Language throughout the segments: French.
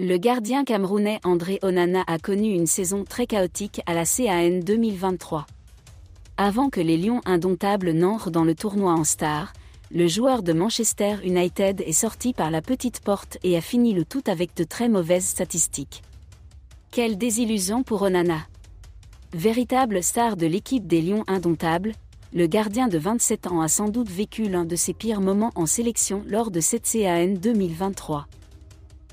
Le gardien camerounais André Onana a connu une saison très chaotique à la CAN 2023. Avant que les Lions indomptables n'entrent dans le tournoi en star, le joueur de Manchester United est sorti par la petite porte et a fini le tout avec de très mauvaises statistiques. Quelle désillusion pour Onana! Véritable star de l'équipe des Lions indomptables, le gardien de 27 ans a sans doute vécu l'un de ses pires moments en sélection lors de cette CAN 2023.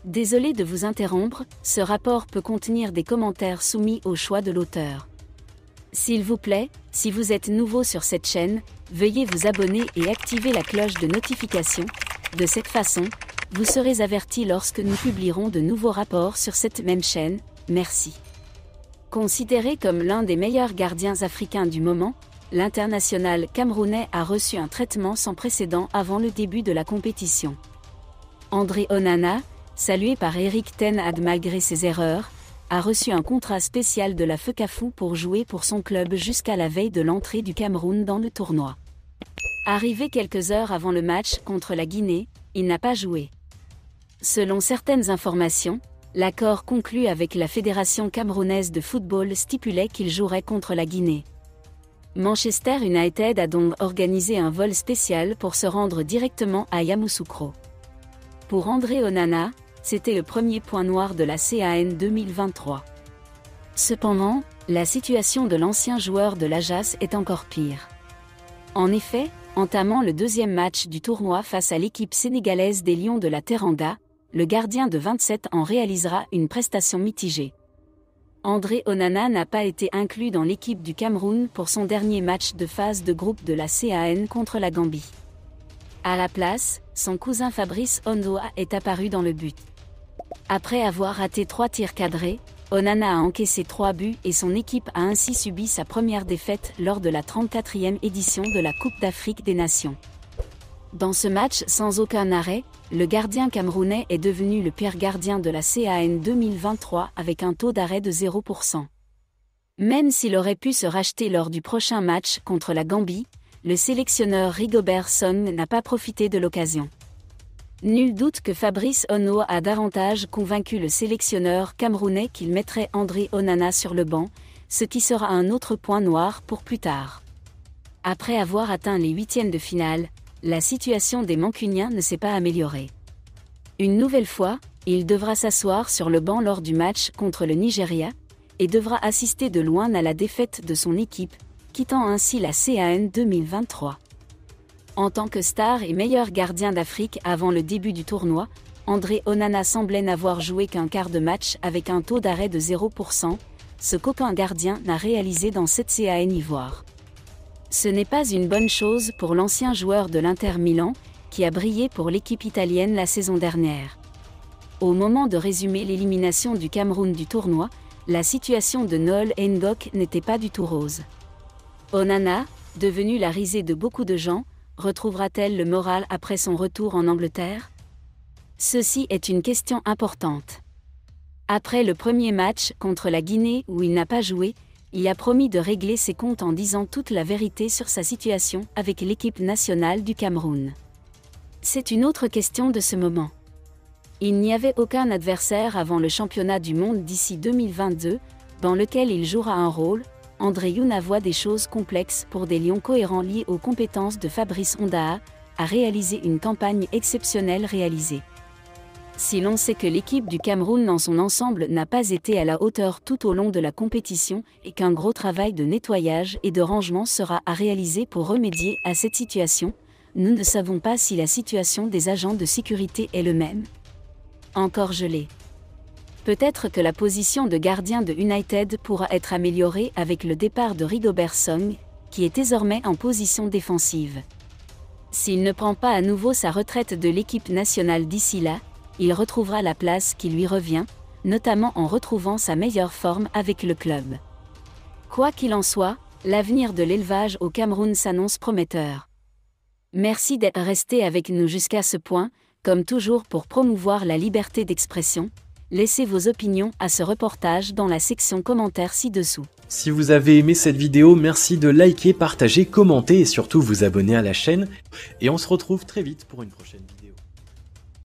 Désolé de vous interrompre, ce rapport peut contenir des commentaires soumis au choix de l'auteur. S'il vous plaît, si vous êtes nouveau sur cette chaîne, veuillez vous abonner et activer la cloche de notification. De cette façon, vous serez averti lorsque nous publierons de nouveaux rapports sur cette même chaîne. Merci. Considéré comme l'un des meilleurs gardiens africains du moment, l'international camerounais a reçu un traitement sans précédent avant le début de la compétition. André Onana, salué par Eric Ten Hag malgré ses erreurs, a reçu un contrat spécial de la FECAFOOT pour jouer pour son club jusqu'à la veille de l'entrée du Cameroun dans le tournoi. Arrivé quelques heures avant le match contre la Guinée, il n'a pas joué. Selon certaines informations, l'accord conclu avec la Fédération camerounaise de football stipulait qu'il jouerait contre la Guinée. Manchester United a donc organisé un vol spécial pour se rendre directement à Yamoussoukro. Pour André Onana, c'était le premier point noir de la CAN 2023. Cependant, la situation de l'ancien joueur de l'Ajax est encore pire. En effet, entamant le deuxième match du tournoi face à l'équipe sénégalaise des Lions de la Teranga, le gardien de 27 ans réalisera une prestation mitigée. André Onana n'a pas été inclus dans l'équipe du Cameroun pour son dernier match de phase de groupe de la CAN contre la Gambie. À la place, son cousin Fabrice Ondoa est apparu dans le but. Après avoir raté 3 tirs cadrés, Onana a encaissé 3 buts et son équipe a ainsi subi sa première défaite lors de la 34e édition de la Coupe d'Afrique des Nations. Dans ce match sans aucun arrêt, le gardien camerounais est devenu le pire gardien de la CAN 2023 avec un taux d'arrêt de 0%. Même s'il aurait pu se racheter lors du prochain match contre la Gambie, le sélectionneur Rigobert Song n'a pas profité de l'occasion. Nul doute que Fabrice Ondoa a davantage convaincu le sélectionneur camerounais qu'il mettrait André Onana sur le banc, ce qui sera un autre point noir pour plus tard. Après avoir atteint les huitièmes de finale, la situation des Mancuniens ne s'est pas améliorée. Une nouvelle fois, il devra s'asseoir sur le banc lors du match contre le Nigeria, et devra assister de loin à la défaite de son équipe, quittant ainsi la CAN 2023. En tant que star et meilleur gardien d'Afrique avant le début du tournoi, André Onana semblait n'avoir joué qu'un quart de match avec un taux d'arrêt de 0%, ce qu'aucun gardien n'a réalisé dans cette CAN ivoire. Ce n'est pas une bonne chose pour l'ancien joueur de l'Inter Milan, qui a brillé pour l'équipe italienne la saison dernière. Au moment de résumer l'élimination du Cameroun du tournoi, la situation de Noël Ngok n'était pas du tout rose. Onana, devenu la risée de beaucoup de gens, retrouvera-t-elle le moral après son retour en Angleterre? Ceci est une question importante. Après le premier match contre la Guinée où il n'a pas joué, il a promis de régler ses comptes en disant toute la vérité sur sa situation avec l'équipe nationale du Cameroun. C'est une autre question de ce moment. Il n'y avait aucun adversaire avant le championnat du monde d'ici 2022, dans lequel il jouera un rôle. André Onana voit des choses complexes pour des Lions cohérents liés aux compétences de Fabrice Ondoa, a réalisé une campagne exceptionnelle réalisée. Si l'on sait que l'équipe du Cameroun dans son ensemble n'a pas été à la hauteur tout au long de la compétition et qu'un gros travail de nettoyage et de rangement sera à réaliser pour remédier à cette situation, nous ne savons pas si la situation des agents de sécurité est le même. Encore gelé. Peut-être que la position de gardien de United pourra être améliorée avec le départ de Rigobert Song, qui est désormais en position défensive. S'il ne prend pas à nouveau sa retraite de l'équipe nationale d'ici là, il retrouvera la place qui lui revient, notamment en retrouvant sa meilleure forme avec le club. Quoi qu'il en soit, l'avenir de l'élevage au Cameroun s'annonce prometteur. Merci d'être resté avec nous jusqu'à ce point, comme toujours pour promouvoir la liberté d'expression. Laissez vos opinions à ce reportage dans la section commentaires ci-dessous. Si vous avez aimé cette vidéo, merci de liker, partager, commenter et surtout vous abonner à la chaîne. Et on se retrouve très vite pour une prochaine vidéo.